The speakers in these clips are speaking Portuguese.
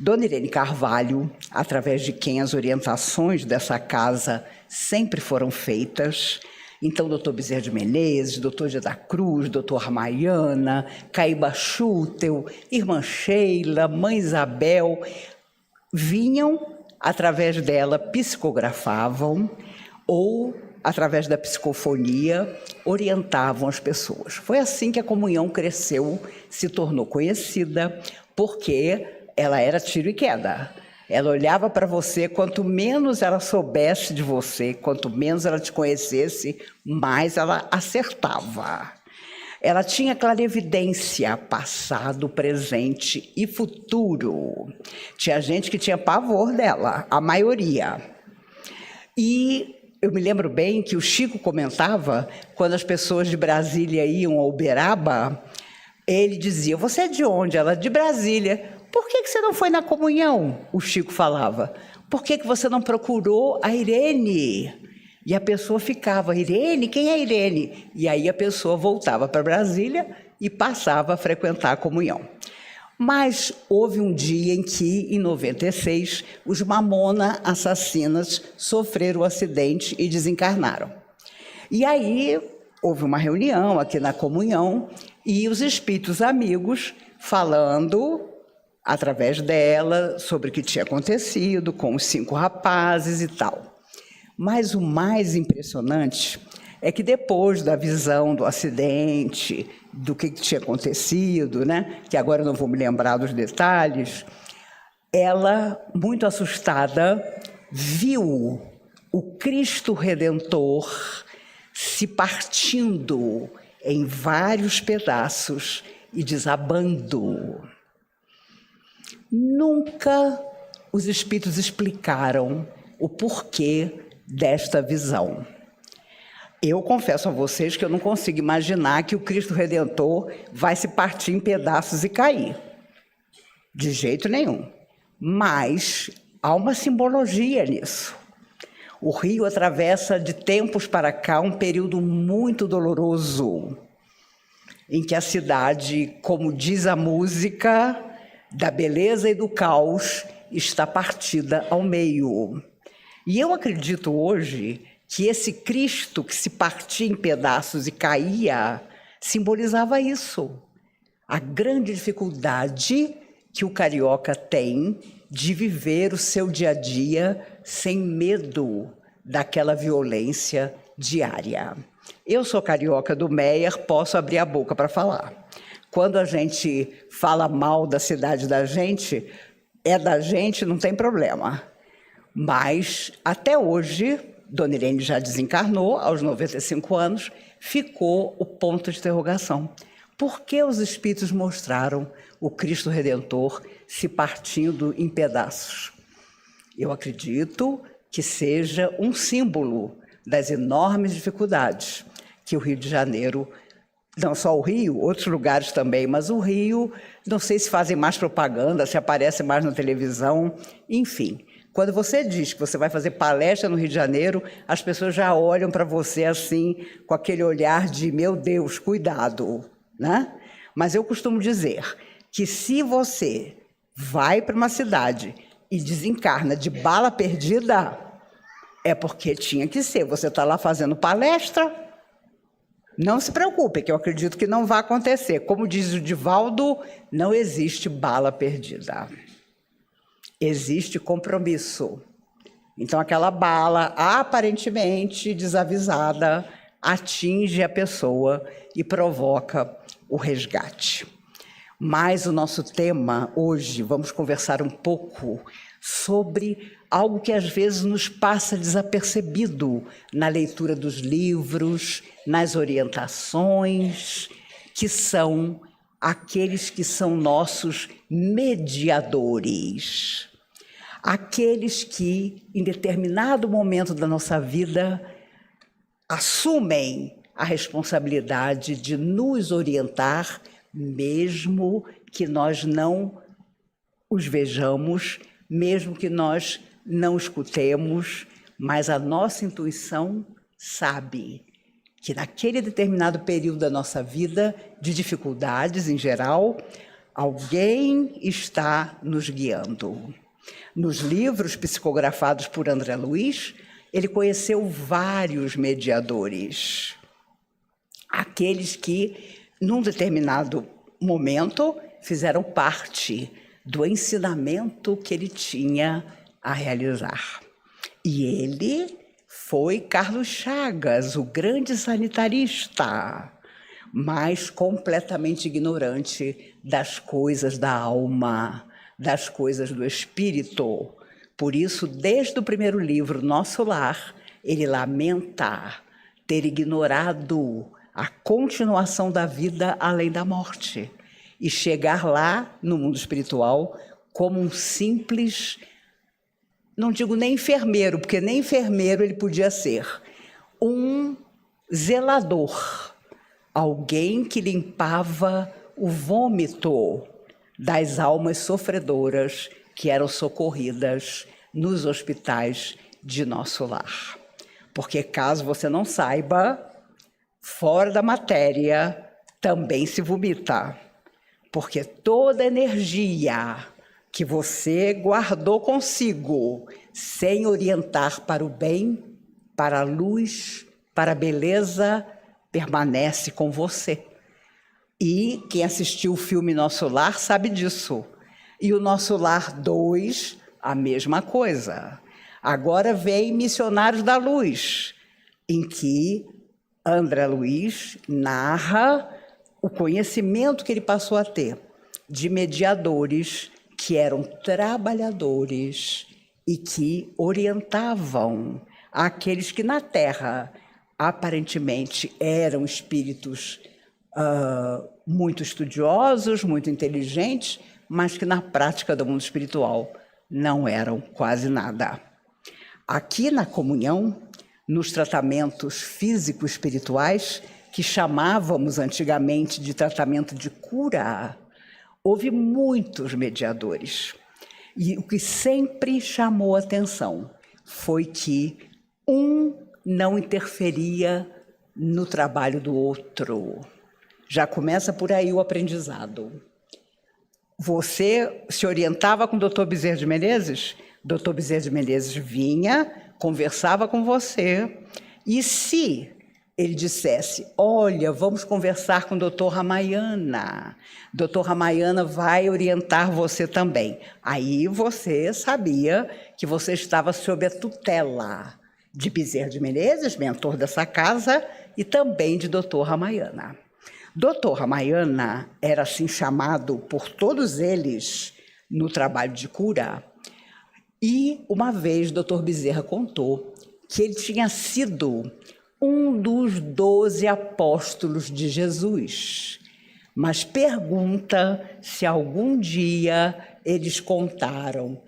Dona Irene Carvalho, através de quem as orientações dessa casa sempre foram feitas, então doutor Bezerra de Menezes, doutor Dia da Cruz, doutor Armaiana, Caíba Schutel, irmã Sheila, mãe Isabel, vinham, através dela, psicografavam ou, através da psicofonia, orientavam as pessoas. Foi assim que a comunhão cresceu, se tornou conhecida, porque ela era tiro e queda. Ela olhava para você, quanto menos ela soubesse de você, quanto menos ela te conhecesse, mais ela acertava. Ela tinha clarividência, passado, presente e futuro. Tinha gente que tinha pavor dela, a maioria. E eu me lembro bem que o Chico comentava, quando as pessoas de Brasília iam ao Uberaba, ele dizia, você é de onde? Ela, de Brasília. Por que você não foi na comunhão? O Chico falava. Por que você não procurou a Irene? E a pessoa ficava, Irene? Quem é Irene? E aí a pessoa voltava para Brasília e passava a frequentar a comunhão. Mas houve um dia em que, em 96, os Mamona Assassinas sofreram um acidente e desencarnaram. E aí houve uma reunião aqui na comunhão e os espíritos amigos falando, através dela, sobre o que tinha acontecido com os 5 rapazes e tal. Mas o mais impressionante é que depois da visão do acidente, do que tinha acontecido, né, que agora eu não vou me lembrar dos detalhes, ela, muito assustada, viu o Cristo Redentor se partindo em vários pedaços e desabando. Nunca os espíritos explicaram o porquê desta visão. Eu confesso a vocês que eu não consigo imaginar que o Cristo Redentor vai se partir em pedaços e cair. De jeito nenhum. Mas há uma simbologia nisso. O rio atravessa de tempos para cá um período muito doloroso, em que a cidade, como diz a música, da beleza e do caos, está partida ao meio. E eu acredito hoje que esse Cristo que se partia em pedaços e caía, simbolizava isso. A grande dificuldade que o carioca tem de viver o seu dia a dia sem medo daquela violência diária. Eu sou carioca do Meier, posso abrir a boca para falar. Quando a gente fala mal da cidade da gente, é da gente, não tem problema. Mas, até hoje, Dona Irene já desencarnou, aos 95 anos, ficou o ponto de interrogação. Por que os espíritos mostraram o Cristo Redentor se partindo em pedaços? Eu acredito que seja um símbolo das enormes dificuldades que o Rio de Janeiro, não só o Rio, outros lugares também, mas o Rio, não sei se fazem mais propaganda, se aparece mais na televisão, enfim. Quando você diz que você vai fazer palestra no Rio de Janeiro, as pessoas já olham para você assim, com aquele olhar de, meu Deus, cuidado, né? Mas eu costumo dizer que se você vai para uma cidade e desencarna de bala perdida, é porque tinha que ser. Você está lá fazendo palestra, não se preocupe, que eu acredito que não vai acontecer. Como diz o Divaldo, não existe bala perdida. Existe compromisso. Então, aquela bala, aparentemente desavisada, atinge a pessoa e provoca o resgate. Mas o nosso tema hoje, vamos conversar um pouco sobre algo que às vezes nos passa desapercebido na leitura dos livros, nas orientações, que são aqueles que são nossos mediadores. Aqueles que, em determinado momento da nossa vida, assumem a responsabilidade de nos orientar, mesmo que nós não os vejamos, mesmo que nós não escutemos, mas a nossa intuição sabe que naquele determinado período da nossa vida, de dificuldades em geral, Alguém está nos guiando. Nos livros psicografados por André Luiz, ele conheceu vários mediadores. Aqueles que, num determinado momento, fizeram parte do ensinamento que ele tinha a realizar. E ele foi Carlos Chagas, o grande sanitarista, mas completamente ignorante das coisas da alma, das coisas do espírito. Por isso, desde o primeiro livro, Nosso Lar, ele lamenta ter ignorado a continuação da vida além da morte e chegar lá, no mundo espiritual, como um simples, não digo nem enfermeiro, porque nem enfermeiro ele podia ser, um zelador, alguém que limpava o vômito das almas sofredoras que eram socorridas nos hospitais de Nosso Lar. Porque, caso você não saiba, fora da matéria também se vomita. Porque toda energia que você guardou consigo, sem orientar para o bem, para a luz, para a beleza, permanece com você. E quem assistiu o filme Nosso Lar sabe disso. E o Nosso Lar 2, a mesma coisa. Agora vem Missionários da Luz, em que André Luiz narra o conhecimento que ele passou a ter de mediadores que eram trabalhadores e que orientavam aqueles que na Terra aparentemente eram espíritos muito estudiosos, muito inteligentes, mas que na prática do mundo espiritual não eram quase nada. Aqui na comunhão, nos tratamentos físico-espirituais, que chamávamos antigamente de tratamento de cura, houve muitos mediadores. E o que sempre chamou atenção foi que um não interferia no trabalho do outro. Já começa por aí o aprendizado. Você se orientava com o Dr. Bezerra de Menezes? Dr. Bezerra de Menezes vinha, conversava com você, e se ele dissesse, olha, vamos conversar com o Dr. Ramayana, Dr. Ramayana vai orientar você também. Aí você sabia que você estava sob a tutela de Bezerra de Menezes, mentor dessa casa, e também de Dr. Ramayana. Dr. Ramayana era assim chamado por todos eles no trabalho de cura. E uma vez Dr. Bezerra contou que ele tinha sido um dos 12 apóstolos de Jesus. Mas pergunta se algum dia eles contaram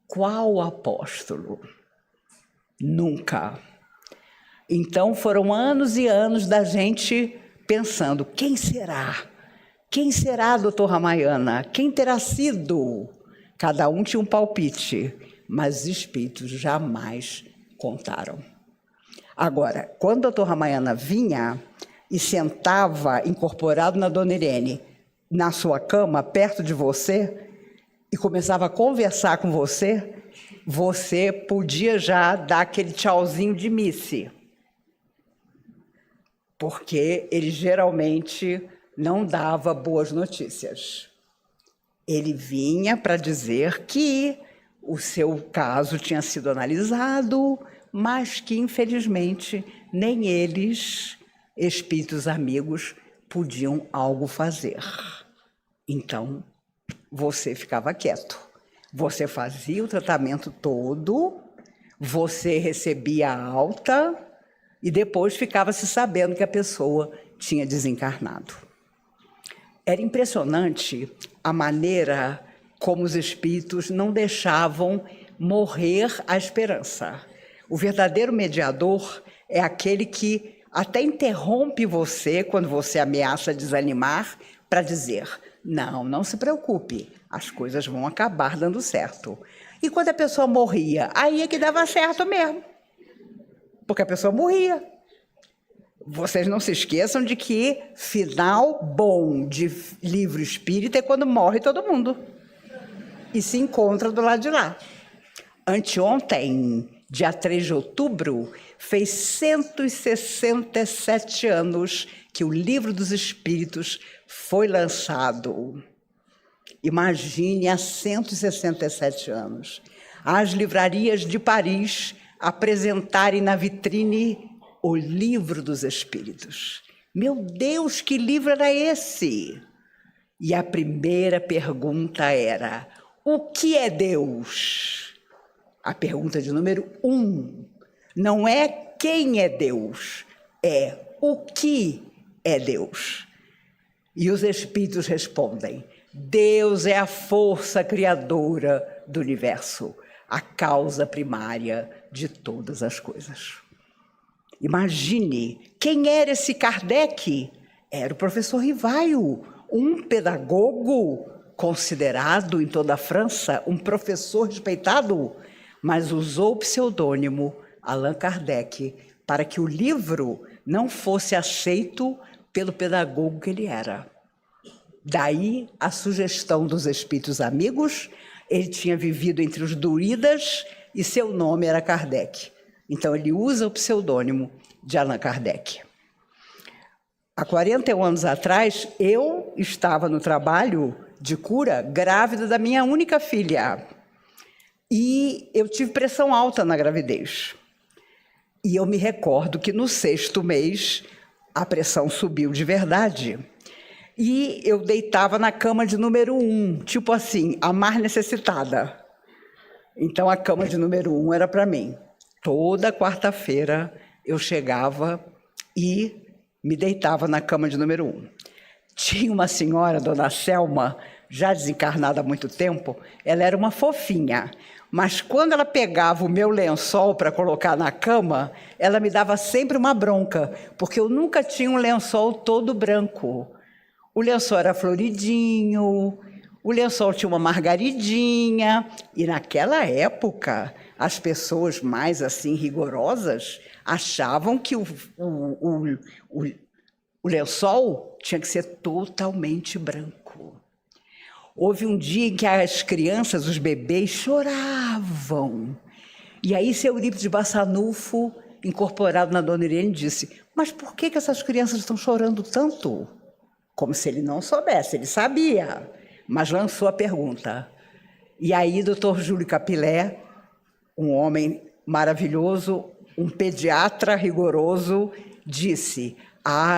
qual apóstolo. Nunca. Então foram anos e anos da gente pensando, quem será? Quem será, doutor Ramayana? Quem terá sido? Cada um tinha um palpite, mas os espíritos jamais contaram. Agora, quando o doutor Ramayana vinha e sentava incorporado na Dona Irene, na sua cama, perto de você, e começava a conversar com você, você podia já dar aquele tchauzinho de misse. Porque ele geralmente não dava boas notícias. Ele vinha para dizer que o seu caso tinha sido analisado, mas que, infelizmente, nem eles, espíritos amigos, podiam algo fazer. Então, você ficava quieto. Você fazia o tratamento todo, você recebia a alta e depois ficava se sabendo que a pessoa tinha desencarnado. Era impressionante a maneira como os espíritos não deixavam morrer a esperança. O verdadeiro mediador é aquele que até interrompe você quando você ameaça desanimar para dizer, não se preocupe, as coisas vão acabar dando certo. E quando a pessoa morria, aí é que dava certo mesmo, porque a pessoa morria. vocês não se esqueçam de que final bom de livro espírita é quando morre todo mundo e se encontra do lado de lá. Anteontem, dia 3 de outubro, fez 167 anos que o Livro dos Espíritos foi lançado. Imagine, há 167 anos, as livrarias de Paris apresentarem na vitrine o Livro dos Espíritos. Meu Deus, que livro era esse? E a primeira pergunta era: o que é Deus? A pergunta de número 1 não é quem é Deus, é o que é Deus. E os Espíritos respondem: Deus é a força criadora do universo, a causa primária de todas as coisas. Imagine, quem era esse Kardec? Era o professor Rivaio, um pedagogo considerado em toda a França, um professor respeitado, mas usou o pseudônimo Allan Kardec para que o livro não fosse aceito pelo pedagogo que ele era. Daí a sugestão dos espíritos amigos. Ele tinha vivido entre os druidas e seu nome era Kardec. Então ele usa o pseudônimo de Allan Kardec. Há 41 anos atrás, eu estava no trabalho de cura grávida da minha única filha. E eu tive pressão alta na gravidez. E eu me recordo que no 6º mês a pressão subiu de verdade. E eu deitava na cama de número 1, tipo assim, a mais necessitada. Então a cama de número 1 era para mim. Toda quarta-feira eu chegava e me deitava na cama de número 1. Tinha uma senhora, dona Selma, já desencarnada há muito tempo, ela era uma fofinha. Mas quando ela pegava o meu lençol para colocar na cama, ela me dava sempre uma bronca, porque eu nunca tinha um lençol todo branco. O lençol era floridinho, o lençol tinha uma margaridinha, e naquela época as pessoas mais assim rigorosas achavam que o lençol tinha que ser totalmente branco. Houve um dia em que as crianças, os bebês, choravam. E aí seu Eurípides Bassanufo, incorporado na Dona Irene, disse: mas por que essas crianças estão chorando tanto? Como se ele não soubesse, ele sabia, mas lançou a pergunta. E aí Dr. Júlio Capilé, um homem maravilhoso, um pediatra rigoroso, disse: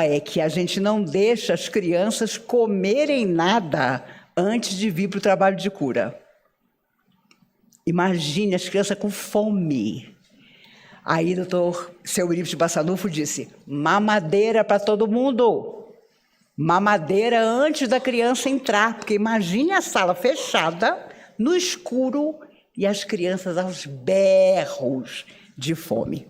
é que a gente não deixa as crianças comerem nada antes de vir para o trabalho de cura. Imagine as crianças com fome. Aí seu Eurípides Bassanufo disse: mamadeira para todo mundo. Mamadeira antes da criança entrar, porque imagine a sala fechada, no escuro, e as crianças aos berros de fome.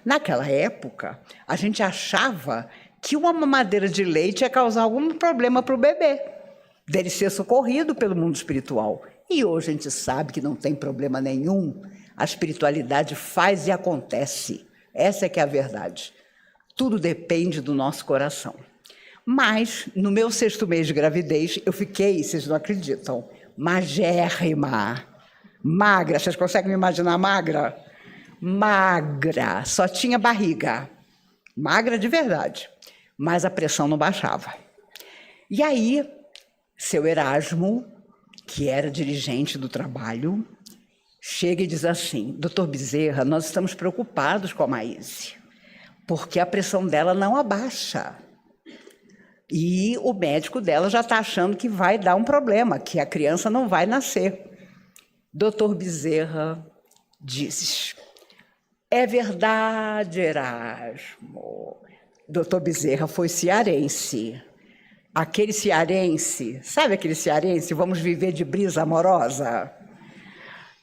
Naquela época, a gente achava que uma mamadeira de leite ia causar algum problema para o bebê, dele ser socorrido pelo mundo espiritual. E hoje a gente sabe que não tem problema nenhum, a espiritualidade faz e acontece. Essa é que é a verdade. Tudo depende do nosso coração. Mas, no meu 6º mês de gravidez, eu fiquei, vocês não acreditam, magérrima, magra. Vocês conseguem me imaginar magra? Magra, só tinha barriga. Magra de verdade, mas a pressão não baixava. E aí, seu Erasmo, que era dirigente do trabalho, chega e diz assim: doutor Bezerra, nós estamos preocupados com a Maíse, porque a pressão dela não abaixa. E o médico dela já está achando que vai dar um problema, que a criança não vai nascer. Doutor Bezerra disse: é verdade, Erasmo. Doutor Bezerra foi cearense. Aquele cearense, sabe aquele cearense, vamos viver de brisa amorosa?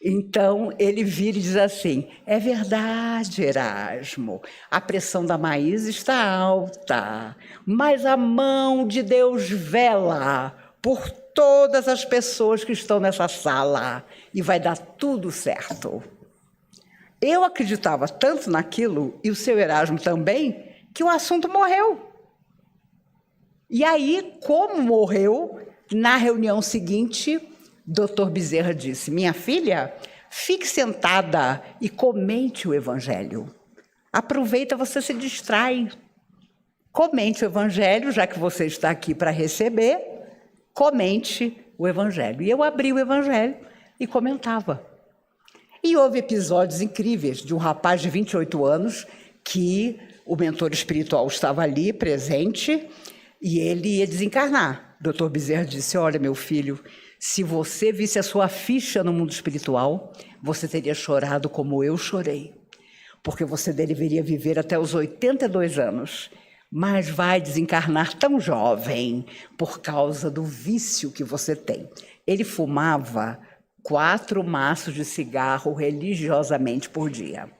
Então, ele vira e diz assim: é verdade, Erasmo, a pressão da Maísa está alta, mas a mão de Deus vela por todas as pessoas que estão nessa sala e vai dar tudo certo. Eu acreditava tanto naquilo, e o seu Erasmo também, que o assunto morreu. E aí, como morreu, na reunião seguinte, Dr. Bezerra disse: minha filha, fique sentada e comente o Evangelho. Aproveita, você se distrai. Comente o Evangelho, já que você está aqui para receber, comente o Evangelho. E eu abri o Evangelho e comentava. E houve episódios incríveis de um rapaz de 28 anos que o mentor espiritual estava ali, presente, e ele ia desencarnar. O Dr. Bezerra disse: olha, meu filho, se você visse a sua ficha no mundo espiritual, você teria chorado como eu chorei. Porque você deveria viver até os 82 anos, mas vai desencarnar tão jovem por causa do vício que você tem. Ele fumava 4 maços de cigarro religiosamente por dia.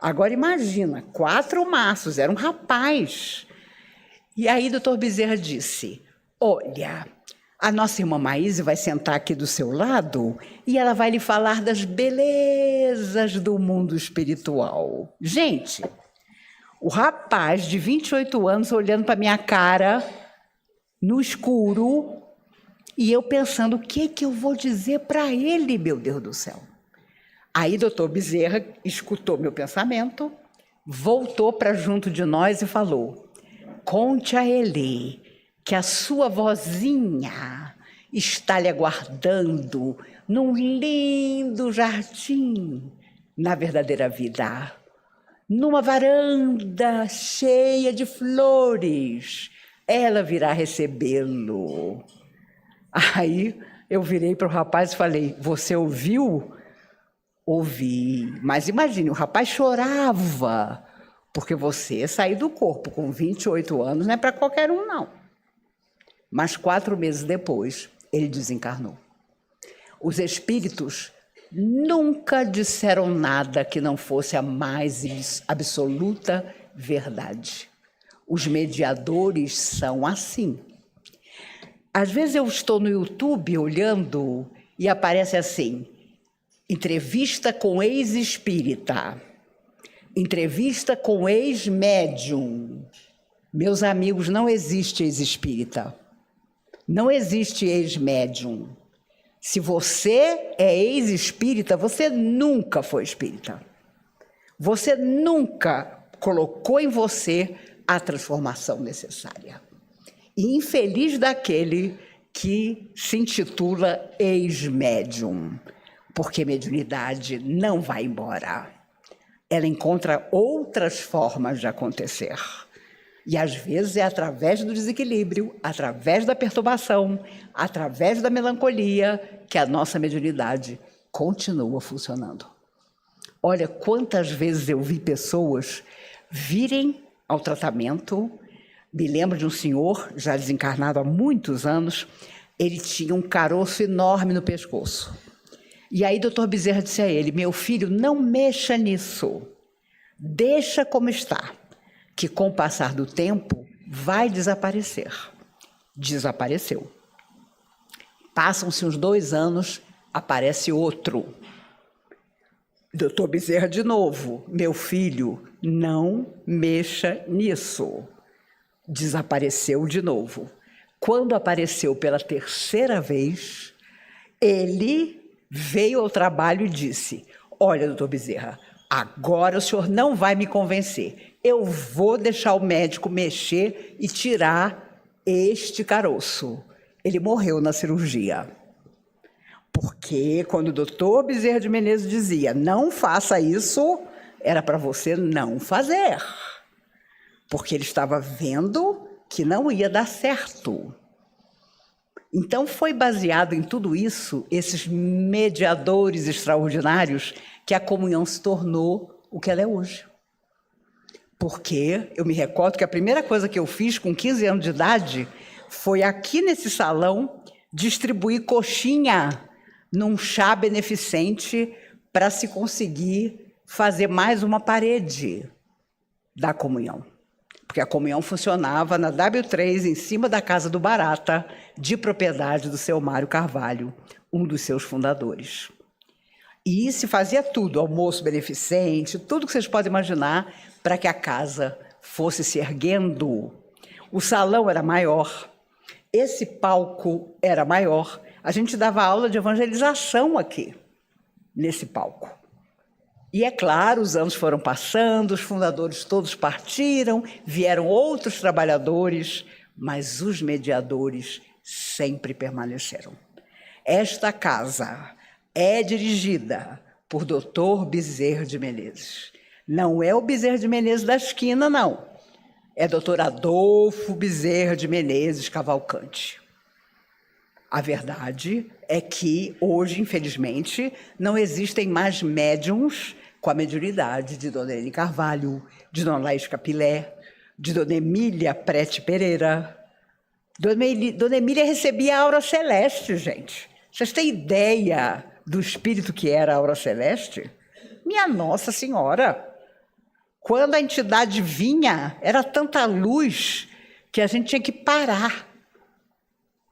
Agora imagina, 4 maços, era um rapaz. E aí o Dr. Bezerra disse: olha, a nossa irmã Maíse vai sentar aqui do seu lado e ela vai lhe falar das belezas do mundo espiritual. Gente, o rapaz de 28 anos olhando para minha cara no escuro e eu pensando: o que eu vou dizer para ele, meu Deus do céu? Aí Dr. Bezerra escutou meu pensamento, voltou para junto de nós e falou: conte a ele que a sua vozinha está lhe aguardando num lindo jardim na verdadeira vida, numa varanda cheia de flores. Ela virá recebê-lo. Aí eu virei para o rapaz e falei: você ouviu? Ouvi. Mas imagine, o rapaz chorava, porque você sair do corpo com 28 anos não é para qualquer um, não. Mas 4 meses depois, ele desencarnou. Os espíritos nunca disseram nada que não fosse a mais absoluta verdade. Os mediadores são assim. Às vezes eu estou no YouTube olhando e aparece assim: entrevista com ex-espírita, entrevista com ex-médium. Meus amigos, não existe ex-espírita, não existe ex-médium. Se você é ex-espírita, você nunca foi espírita. Você nunca colocou em você a transformação necessária. E infeliz daquele que se intitula ex-médium, porque mediunidade não vai embora. Ela encontra outras formas de acontecer. E às vezes é através do desequilíbrio, através da perturbação, através da melancolia, que a nossa mediunidade continua funcionando. Olha quantas vezes eu vi pessoas virem ao tratamento. Me lembro de um senhor, já desencarnado há muitos anos, ele tinha um caroço enorme no pescoço. E aí Dr. Bezerra disse a ele: meu filho, não mexa nisso, deixa como está, que com o passar do tempo vai desaparecer. Desapareceu. Passam-se uns 2 anos, aparece outro. Dr. Bezerra de novo: meu filho, não mexa nisso. Desapareceu de novo. Quando apareceu pela 3ª vez, ele veio ao trabalho e disse: olha, doutor Bezerra, agora o senhor não vai me convencer. Eu vou deixar o médico mexer e tirar este caroço. Ele morreu na cirurgia. Porque quando o doutor Bezerra de Menezes dizia: não faça isso, era para você não fazer. Porque ele estava vendo que não ia dar certo. Então foi baseado em tudo isso, esses mediadores extraordinários, que a comunhão se tornou o que ela é hoje. Porque eu me recordo que a primeira coisa que eu fiz com 15 anos de idade foi aqui nesse salão distribuir coxinha num chá beneficente para se conseguir fazer mais uma parede da comunhão. Porque a comunhão funcionava na W3, em cima da Casa do Barata, de propriedade do seu Mário Carvalho, um dos seus fundadores. E se fazia tudo, almoço beneficente, tudo que vocês podem imaginar, para que a casa fosse se erguendo. O salão era maior, esse palco era maior. A gente dava aula de evangelização aqui, nesse palco. E é claro, os anos foram passando, os fundadores todos partiram, vieram outros trabalhadores, mas os mediadores sempre permaneceram. Esta casa é dirigida por Dr. Bezerra de Menezes. Não é o Bezerra de Menezes da esquina, não. É Dr. Adolfo Bezerra de Menezes Cavalcante. A verdade é que hoje, infelizmente, não existem mais médiums com a mediunidade de Dona Helene Carvalho, de Dona Laís Capilé, de Dona Emília Prete Pereira. Dona Emília recebia a aura celeste, gente. Vocês têm ideia do espírito que era a aura celeste? Minha Nossa Senhora! Quando a entidade vinha, era tanta luz que a gente tinha que parar.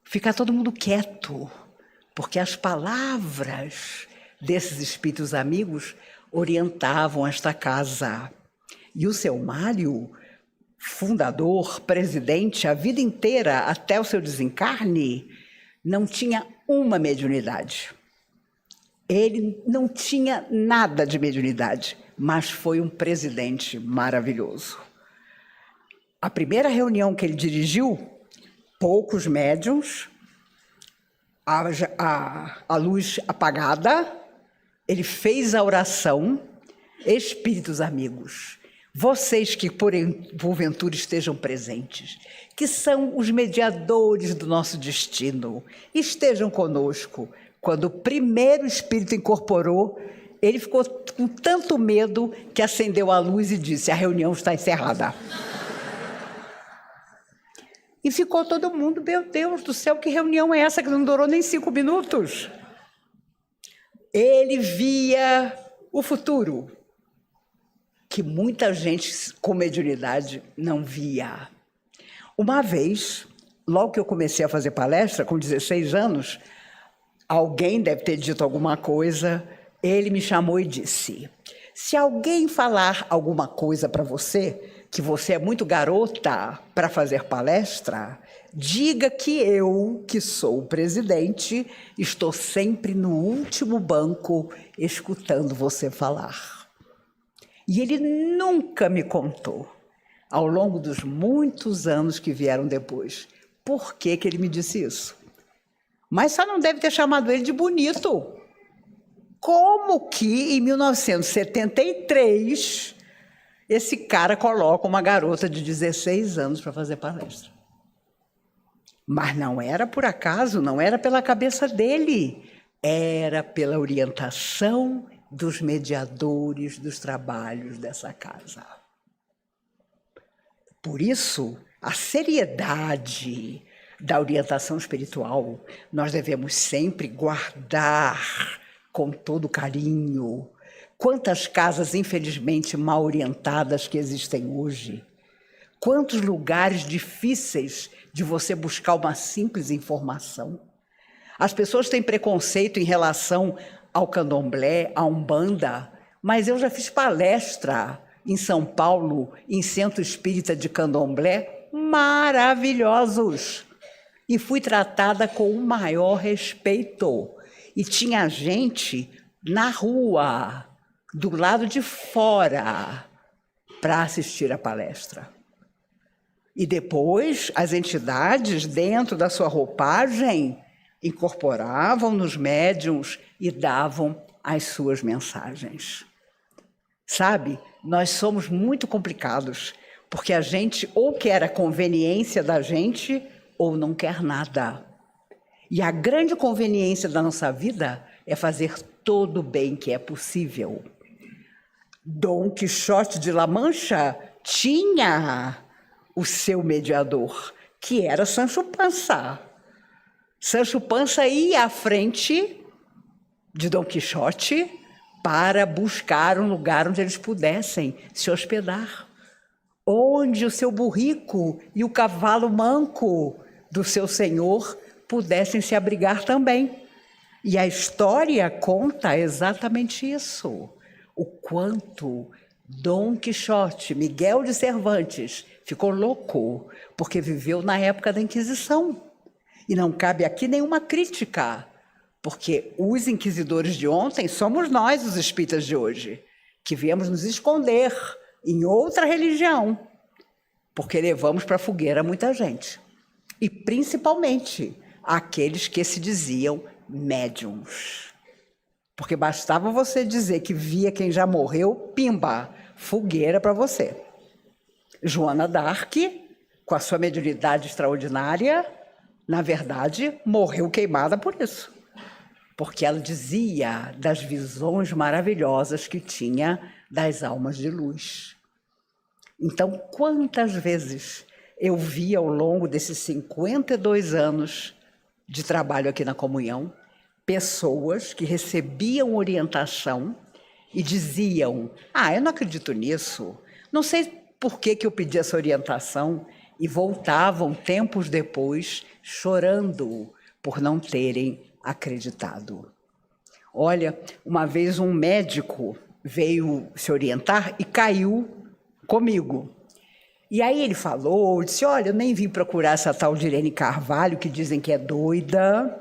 Ficar todo mundo quieto, porque as palavras desses espíritos amigos orientavam esta casa. E o seu Mário, fundador, presidente, a vida inteira, até o seu desencarne, não tinha uma mediunidade. Ele não tinha nada de mediunidade, mas foi um presidente maravilhoso. A primeira reunião que ele dirigiu, poucos médiuns, a luz apagada, ele fez a oração, espíritos amigos, vocês que porventura estejam presentes, que são os mediadores do nosso destino, estejam conosco. Quando o primeiro espírito incorporou, ele ficou com tanto medo que acendeu a luz e disse: a reunião está encerrada. E ficou todo mundo, meu Deus do céu, que reunião é essa que não durou nem 5 minutos? Ele via o futuro, que muita gente com mediunidade não via. Uma vez, logo que eu comecei a fazer palestra, com 16 anos, alguém deve ter dito alguma coisa, ele me chamou e disse: se alguém falar alguma coisa para você, que você é muito garota para fazer palestra, diga que eu, que sou o presidente, estou sempre no último banco escutando você falar. E ele nunca me contou, ao longo dos muitos anos que vieram depois, por que ele me disse isso. Mas só não deve ter chamado ele de bonito. Como que, em 1973, esse cara coloca uma garota de 16 anos para fazer palestra? Mas não era por acaso, não era pela cabeça dele, era pela orientação dos mediadores dos trabalhos dessa casa. Por isso, a seriedade da orientação espiritual nós devemos sempre guardar com todo carinho. Quantas casas, infelizmente, mal orientadas que existem hoje. Quantos lugares difíceis de você buscar uma simples informação. As pessoas têm preconceito em relação ao candomblé, à umbanda, mas eu já fiz palestra em São Paulo, em centro espírita de candomblé, maravilhosos. E fui tratada com o maior respeito. E tinha gente na rua, do lado de fora, para assistir a palestra. E depois, as entidades, dentro da sua roupagem, incorporavam nos médiuns e davam as suas mensagens. Sabe, nós somos muito complicados, porque a gente ou quer a conveniência da gente, ou não quer nada. E a grande conveniência da nossa vida é fazer todo o bem que é possível. Dom Quixote de La Mancha tinha o seu mediador, que era Sancho Panza. Sancho Panza ia à frente de Dom Quixote para buscar um lugar onde eles pudessem se hospedar, onde o seu burrico e o cavalo manco do seu senhor pudessem se abrigar também. E a história conta exatamente isso. O quanto Dom Quixote, Miguel de Cervantes, ficou louco porque viveu na época da Inquisição. E não cabe aqui nenhuma crítica, porque os inquisidores de ontem somos nós, os espíritas de hoje, que viemos nos esconder em outra religião, porque levamos para a fogueira muita gente. E principalmente aqueles que se diziam médiums. Porque bastava você dizer que via quem já morreu, pimba, fogueira para você. Joana d'Arc, com a sua mediunidade extraordinária, na verdade, morreu queimada por isso. Porque ela dizia das visões maravilhosas que tinha das almas de luz. Então, quantas vezes eu vi ao longo desses 52 anos de trabalho aqui na Comunhão, pessoas que recebiam orientação e diziam: eu não acredito nisso, não sei por que eu pedi essa orientação, e voltavam tempos depois chorando por não terem acreditado. Olha, uma vez um médico veio se orientar e caiu comigo. E aí ele falou, disse: olha, eu nem vim procurar essa tal de Irene Carvalho, que dizem que é doida,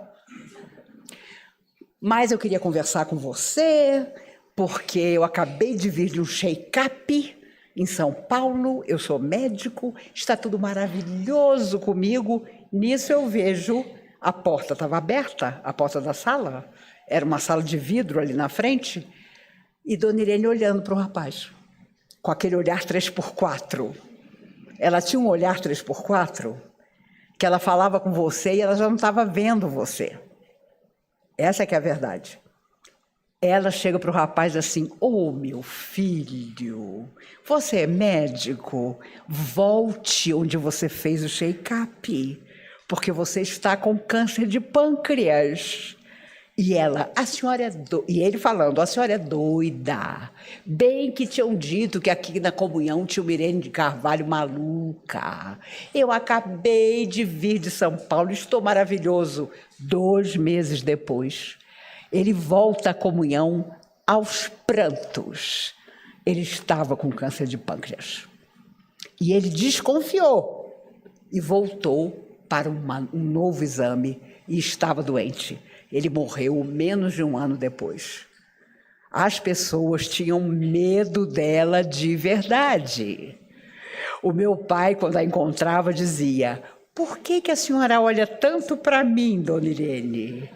mas eu queria conversar com você, porque eu acabei de vir de um check-up em São Paulo, eu sou médico, está tudo maravilhoso comigo. Nisso eu vejo, a porta estava aberta, a porta da sala, era uma sala de vidro ali na frente, e Dona Irene olhando para o rapaz, com aquele olhar 3x4. Ela tinha um olhar 3x4, que ela falava com você e ela já não estava vendo você. Essa que é a verdade. Ela chega para o rapaz assim: ô meu filho, você é médico? Volte onde você fez o check-up, porque você está com câncer de pâncreas. E ela: a senhora é doida. E ele falando: a senhora é doida. Bem que tinham dito que aqui na Comunhão tinha uma Irene de Carvalho maluca. Eu acabei de vir de São Paulo, estou maravilhoso. 2 meses depois, ele volta à Comunhão aos prantos. Ele estava com câncer de pâncreas. E ele desconfiou e voltou para um novo exame e estava doente. Ele morreu menos de 1 ano depois. As pessoas tinham medo dela de verdade. O meu pai, quando a encontrava, dizia: por que a senhora olha tanto para mim, Dona Irene?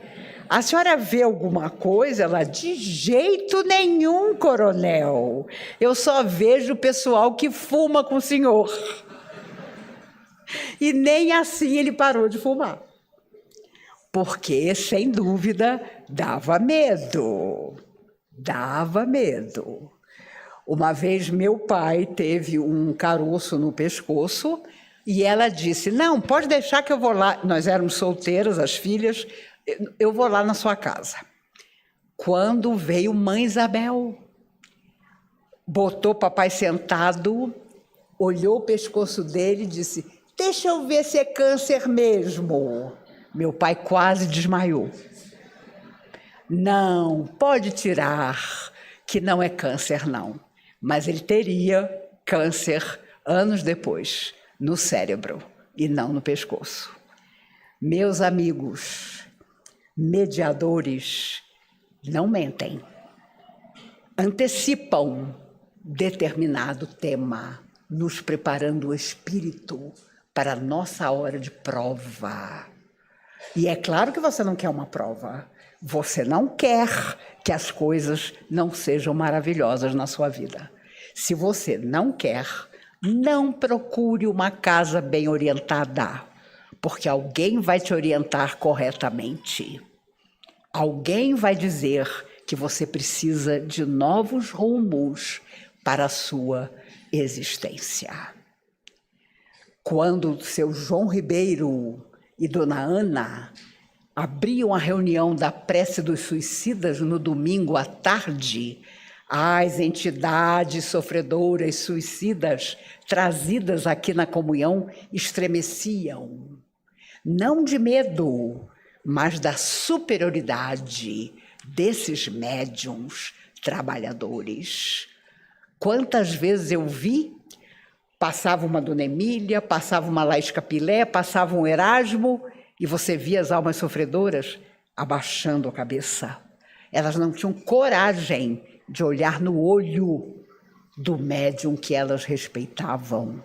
A senhora vê alguma coisa? Ela: de jeito nenhum, coronel. Eu só vejo o pessoal que fuma com o senhor. E nem assim ele parou de fumar. Porque, sem dúvida, dava medo. Dava medo. Uma vez meu pai teve um caroço no pescoço e ela disse: não, pode deixar que eu vou lá. Nós éramos solteiras, as filhas, eu vou lá na sua casa. Quando veio mãe Isabel, botou papai sentado, olhou o pescoço dele e disse: deixa eu ver se é câncer mesmo. Meu pai quase desmaiou. Não, pode tirar, que não é câncer, não. Mas ele teria câncer anos depois, no cérebro e não no pescoço. Meus amigos, mediadores não mentem. Antecipam determinado tema, nos preparando o espírito para a nossa hora de prova. E é claro que você não quer uma prova. Você não quer que as coisas não sejam maravilhosas na sua vida. Se você não quer, não procure uma casa bem orientada, porque alguém vai te orientar corretamente. Alguém vai dizer que você precisa de novos rumos para a sua existência. Quando seu João Ribeiro e Dona Ana abriam a reunião da prece dos suicidas no domingo à tarde, as entidades sofredoras suicidas trazidas aqui na Comunhão estremeciam, não de medo, mas da superioridade desses médiuns trabalhadores. Quantas vezes eu vi, passava uma Dona Emília, passava uma Laís Capilé, passava um Erasmo, e você via as almas sofredoras abaixando a cabeça. Elas não tinham coragem de olhar no olho do médium que elas respeitavam.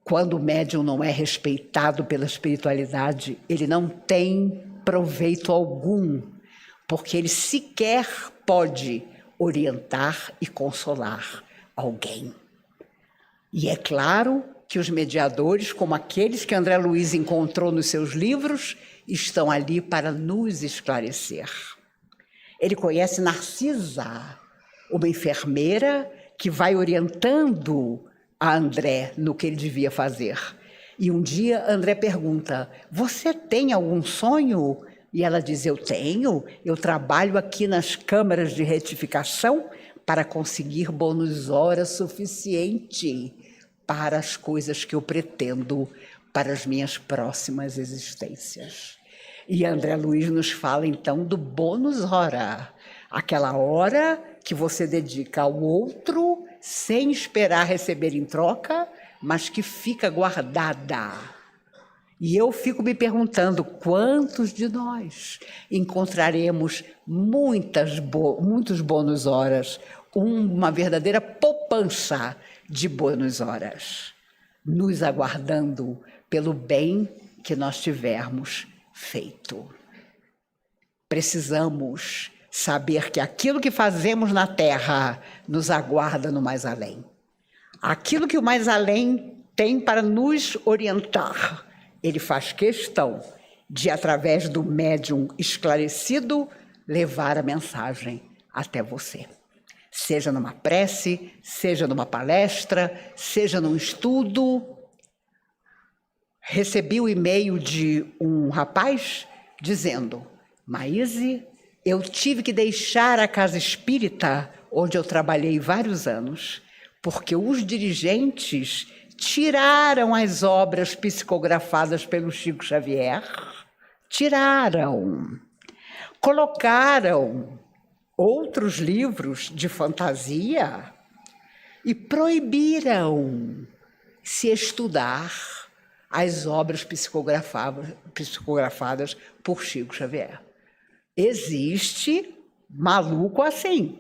Quando o médium não é respeitado pela espiritualidade, ele não tem proveito algum, porque ele sequer pode orientar e consolar alguém. E é claro que os mediadores, como aqueles que André Luiz encontrou nos seus livros, estão ali para nos esclarecer. Ele conhece Narcisa, uma enfermeira que vai orientando a André no que ele devia fazer. E um dia André pergunta: você tem algum sonho? E ela diz: eu tenho, eu trabalho aqui nas câmaras de retificação para conseguir bônus hora suficiente para as coisas que eu pretendo para as minhas próximas existências. E André Luiz nos fala então do bônus hora, aquela hora que você dedica ao outro sem esperar receber em troca, mas que fica guardada. E eu fico me perguntando quantos de nós encontraremos muitos bônus horas, uma verdadeira poupança de bônus horas, nos aguardando pelo bem que nós tivermos feito. Precisamos saber que aquilo que fazemos na Terra nos aguarda no mais além. Aquilo que o mais além tem para nos orientar, ele faz questão de, através do médium esclarecido, levar a mensagem até você. Seja numa prece, seja numa palestra, seja num estudo. Recebi o e-mail de um rapaz dizendo: Maíse, eu tive que deixar a casa espírita, onde eu trabalhei vários anos, porque os dirigentes tiraram as obras psicografadas pelo Chico Xavier, colocaram outros livros de fantasia e proibiram se estudar as obras psicografadas por Chico Xavier. Existe maluco assim,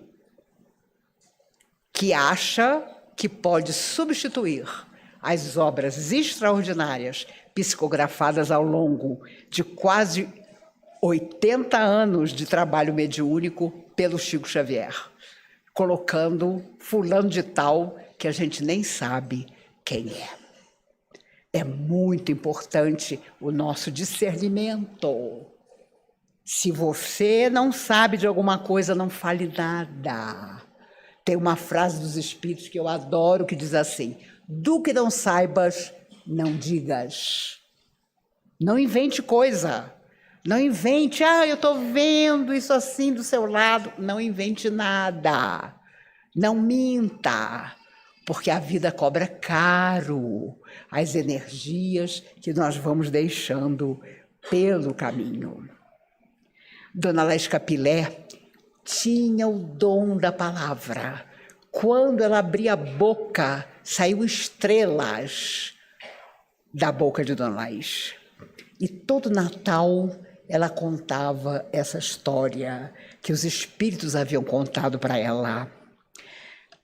que acha que pode substituir as obras extraordinárias psicografadas ao longo de quase 80 anos de trabalho mediúnico pelo Chico Xavier, colocando fulano de tal que a gente nem sabe quem é. É muito importante o nosso discernimento. Se você não sabe de alguma coisa, não fale nada. Tem uma frase dos Espíritos que eu adoro, que diz assim: do que não saibas, não digas. Não invente coisa. Não invente, eu estou vendo isso assim do seu lado. Não invente nada. Não minta, porque a vida cobra caro as energias que nós vamos deixando pelo caminho. Dona Laís Capilé tinha o dom da palavra. Quando ela abria a boca, saiu estrelas da boca de Dona Laís. E todo Natal ela contava essa história que os espíritos haviam contado para ela.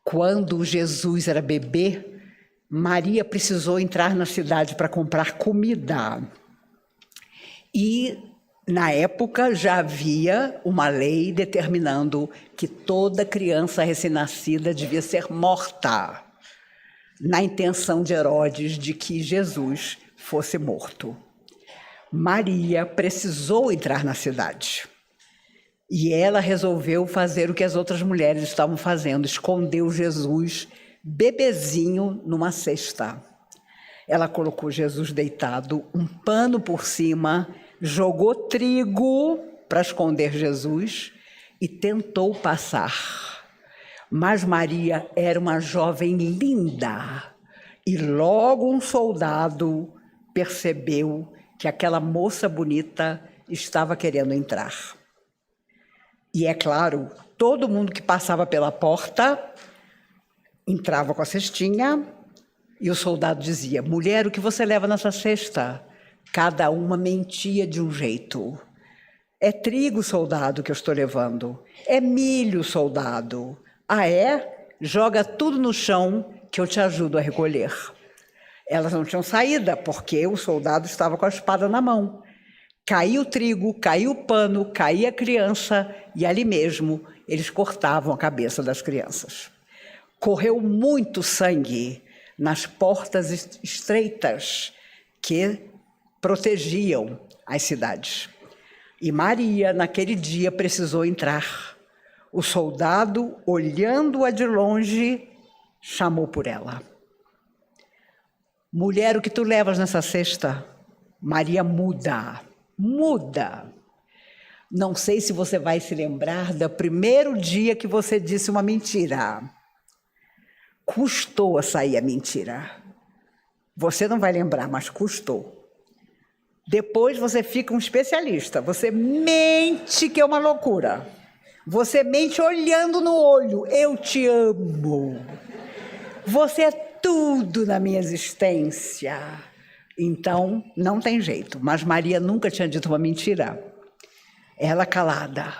Quando Jesus era bebê, Maria precisou entrar na cidade para comprar comida. E, na época, já havia uma lei determinando que toda criança recém-nascida devia ser morta, na intenção de Herodes de que Jesus fosse morto. Maria precisou entrar na cidade. E ela resolveu fazer o que as outras mulheres estavam fazendo, escondeu Jesus bebezinho numa cesta. Ela colocou Jesus deitado, um pano por cima, jogou trigo para esconder Jesus e tentou passar. Mas Maria era uma jovem linda e logo um soldado percebeu que aquela moça bonita estava querendo entrar. E é claro, todo mundo que passava pela porta entrava com a cestinha e o soldado dizia: mulher, o que você leva nessa cesta? Cada uma mentia de um jeito. É trigo, soldado, que eu estou levando. É milho, soldado. Ah, é? Joga tudo no chão que eu te ajudo a recolher. Elas não tinham saída, porque o soldado estava com a espada na mão. Caía o trigo, caía o pano, caía a criança, e ali mesmo eles cortavam a cabeça das crianças. Correu muito sangue nas portas estreitas que protegiam as cidades. E Maria, naquele dia, precisou entrar. O soldado, olhando-a de longe, chamou por ela. Mulher, o que tu levas nessa cesta? Maria muda. Não sei se você vai se lembrar do primeiro dia que você disse uma mentira. Custou a sair a mentira. Você não vai lembrar, mas custou. Depois você fica um especialista. Você mente, que é uma loucura. Você mente olhando no olho. Eu te amo. Você é tudo na minha existência. Então, não tem jeito. Mas Maria nunca tinha dito uma mentira. Ela calada.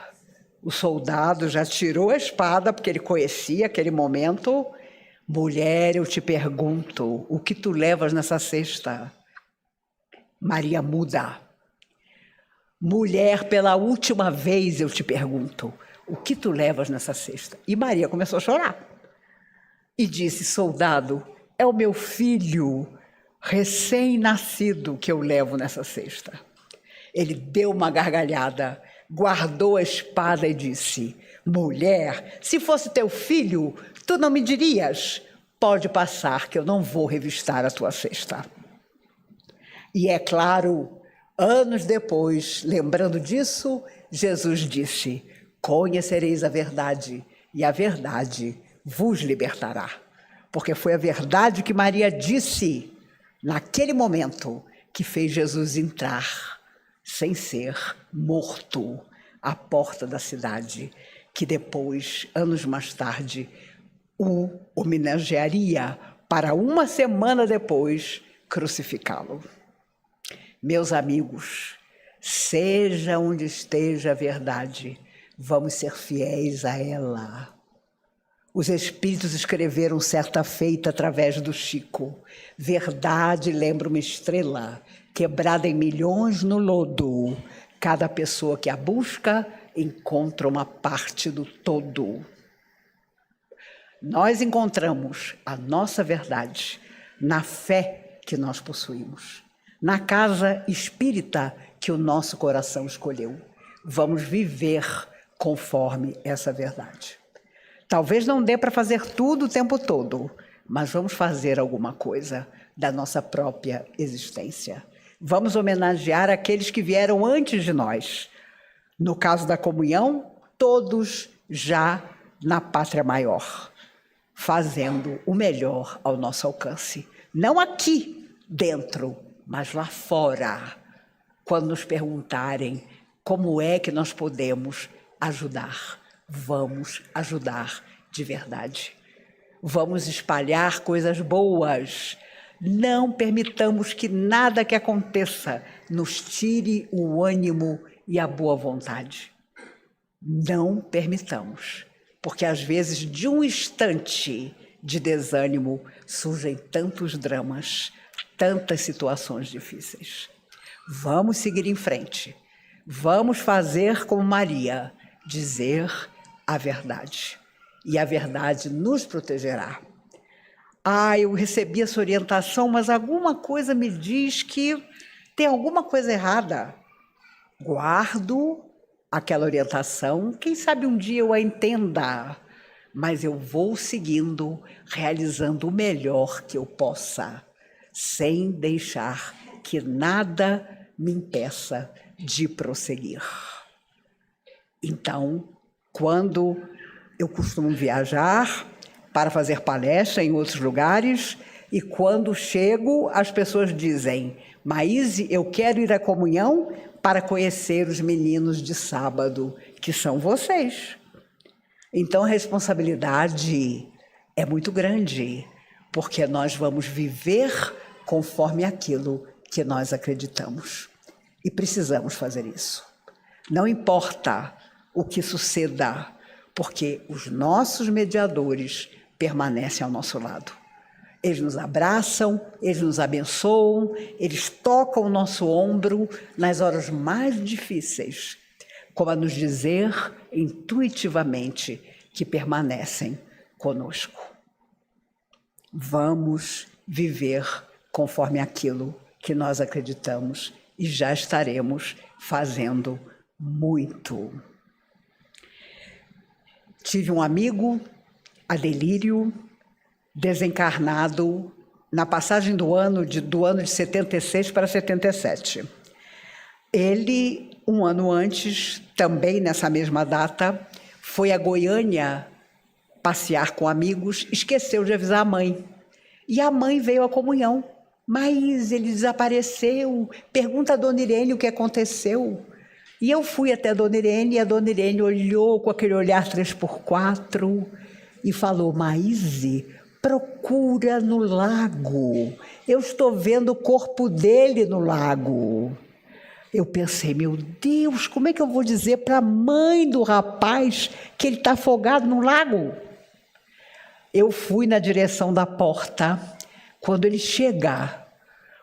O soldado já tirou a espada, porque ele conhecia aquele momento. Mulher, eu te pergunto, o que tu levas nessa cesta? Maria muda. Mulher, pela última vez eu te pergunto, o que tu levas nessa cesta? E Maria começou a chorar. E disse: soldado, é o meu filho recém-nascido que eu levo nessa cesta. Ele deu uma gargalhada, guardou a espada e disse: mulher, se fosse teu filho, tu não me dirias: pode passar que eu não vou revistar a tua cesta. E é claro, anos depois, lembrando disso, Jesus disse: conhecereis a verdade, e a verdade vos libertará. Porque foi a verdade que Maria disse naquele momento que fez Jesus entrar, sem ser morto, à porta da cidade, que depois, anos mais tarde, o homenagearia para uma semana depois crucificá-lo. Meus amigos, seja onde esteja a verdade, vamos ser fiéis a ela. Os espíritos escreveram certa feita através do Chico: verdade lembra uma estrela, quebrada em milhões no lodo. Cada pessoa que a busca encontra uma parte do todo. Nós encontramos a nossa verdade na fé que nós possuímos, na casa espírita que o nosso coração escolheu. Vamos viver conforme essa verdade. Talvez não dê para fazer tudo o tempo todo, mas vamos fazer alguma coisa da nossa própria existência. Vamos homenagear aqueles que vieram antes de nós. No caso da comunhão, todos já na pátria maior, fazendo o melhor ao nosso alcance. Não aqui dentro, mas lá fora, quando nos perguntarem como é que nós podemos ajudar. Vamos ajudar de verdade. Vamos espalhar coisas boas. Não permitamos que nada que aconteça nos tire o ânimo e a boa vontade. Não permitamos, porque às vezes de um instante de desânimo surgem tantos dramas, tantas situações difíceis. Vamos seguir em frente. Vamos fazer como Maria, dizer a verdade. E a verdade nos protegerá. Eu recebi essa orientação, mas alguma coisa me diz que tem alguma coisa errada. Guardo aquela orientação, quem sabe um dia eu a entenda, mas eu vou seguindo, realizando o melhor que eu possa, sem deixar que nada me impeça de prosseguir. Então, quando eu costumo viajar para fazer palestra em outros lugares, e quando chego, as pessoas dizem: Maíse, eu quero ir à comunhão para conhecer os meninos de sábado, que são vocês. Então, a responsabilidade é muito grande, porque nós vamos viver conforme aquilo que nós acreditamos. E precisamos fazer isso. Não importa o que suceda, porque os nossos mediadores permanecem ao nosso lado. Eles nos abraçam, eles nos abençoam, eles tocam o nosso ombro nas horas mais difíceis, como a nos dizer intuitivamente que permanecem conosco. Vamos viver conforme aquilo que nós acreditamos e já estaremos fazendo muito. Tive um amigo, Adelírio, desencarnado na passagem do ano de 76 para 77. Ele, um ano antes, também nessa mesma data, foi a Goiânia passear com amigos, esqueceu de avisar a mãe. E a mãe veio à comunhão. Mas ele desapareceu. Pergunta a Dona Irene o que aconteceu. E eu fui até a Dona Irene, e a Dona Irene olhou com aquele olhar 3x4 e falou: Maíse, procura no lago. Eu estou vendo o corpo dele no lago. Eu pensei, meu Deus, como é que eu vou dizer para a mãe do rapaz que ele está afogado no lago? Eu fui na direção da porta. Quando ele chegar,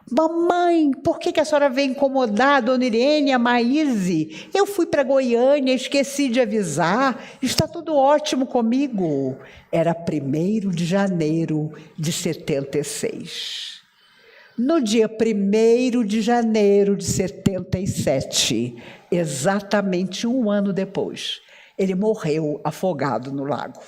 mamãe, por que a senhora veio incomodar a Dona Irene e a Maíse? Eu fui para Goiânia, esqueci de avisar, está tudo ótimo comigo. Era 1º de janeiro de 76. No dia 1º de janeiro de 77, exatamente um ano depois, ele morreu afogado no lago.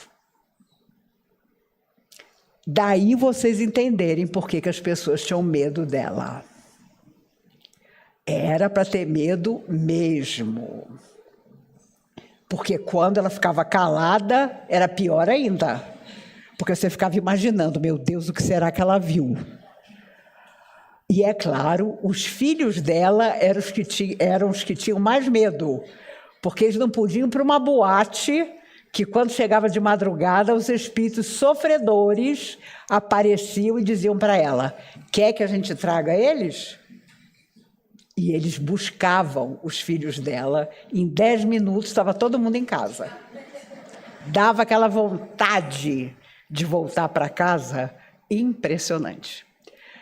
Daí vocês entenderem por que as pessoas tinham medo dela. Era para ter medo mesmo. Porque quando ela ficava calada, era pior ainda. Porque você ficava imaginando, meu Deus, o que será que ela viu? E é claro, os filhos dela eram os que tinham mais medo. Porque eles não podiam ir para uma boate que quando chegava de madrugada, os espíritos sofredores apareciam e diziam para ela: quer que a gente traga eles? E eles buscavam os filhos dela. Em 10 minutos estava todo mundo em casa. Dava aquela vontade de voltar para casa impressionante.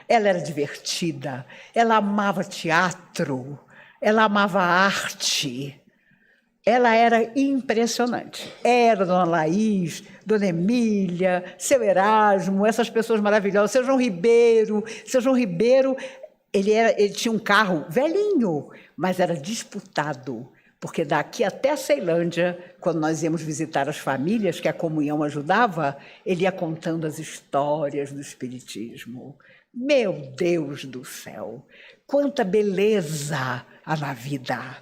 Ela era divertida, ela amava teatro, ela amava arte. Ela era impressionante. Era Dona Laís, Dona Emília, seu Erasmo, essas pessoas maravilhosas, seu João Ribeiro. Seu João Ribeiro, ele tinha um carro velhinho, mas era disputado, porque daqui até a Ceilândia, quando nós íamos visitar as famílias que a comunhão ajudava, ele ia contando as histórias do espiritismo. Meu Deus do céu, quanta beleza há na vida,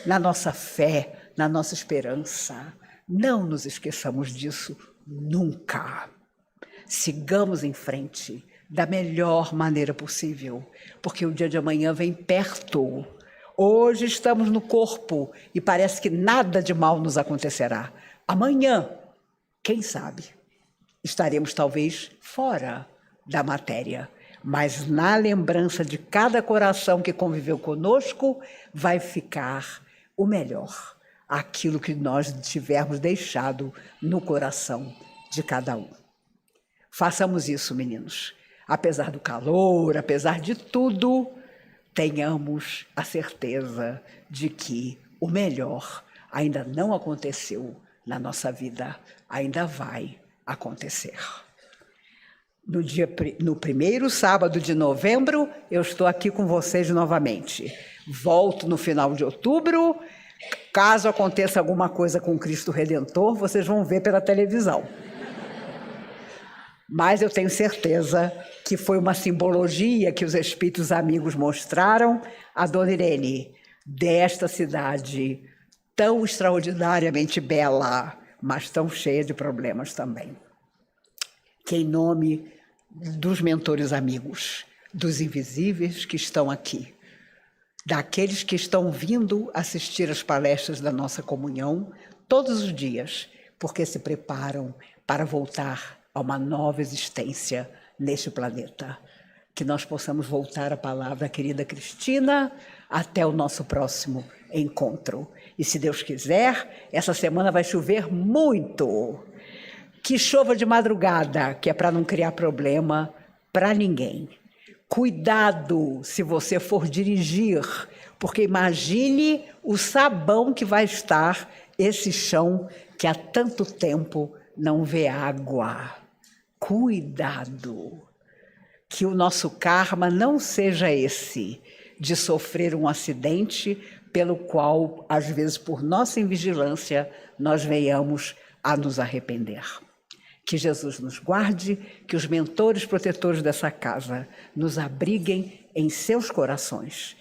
na nossa fé, na nossa esperança. Não nos esqueçamos disso nunca. Sigamos em frente da melhor maneira possível, porque o dia de amanhã vem perto. Hoje estamos no corpo e parece que nada de mal nos acontecerá. Amanhã, quem sabe, estaremos talvez fora da matéria, mas na lembrança de cada coração que conviveu conosco vai ficar o melhor, aquilo que nós tivermos deixado no coração de cada um. Façamos isso, meninos. Apesar do calor, apesar de tudo, tenhamos a certeza de que o melhor ainda não aconteceu na nossa vida, ainda vai acontecer. No primeiro sábado de novembro, eu estou aqui com vocês novamente. Volto no final de outubro. Caso aconteça alguma coisa com Cristo Redentor, vocês vão ver pela televisão. Mas eu tenho certeza que foi uma simbologia que os espíritos amigos mostraram a Dona Irene, desta cidade tão extraordinariamente bela, mas tão cheia de problemas também. Que em nome dos mentores amigos, dos invisíveis que estão aqui, daqueles que estão vindo assistir às palestras da nossa comunhão todos os dias, porque se preparam para voltar a uma nova existência neste planeta. Que nós possamos voltar à palavra, querida Cristina, até o nosso próximo encontro. E se Deus quiser, essa semana vai chover muito. Que chova de madrugada, que é para não criar problema para ninguém. Cuidado se você for dirigir, porque imagine o sabão que vai estar esse chão que há tanto tempo não vê água. Cuidado! Que o nosso karma não seja esse, de sofrer um acidente pelo qual, às vezes, por nossa invigilância, nós venhamos a nos arrepender. Que Jesus nos guarde, que os mentores protetores dessa casa nos abriguem em seus corações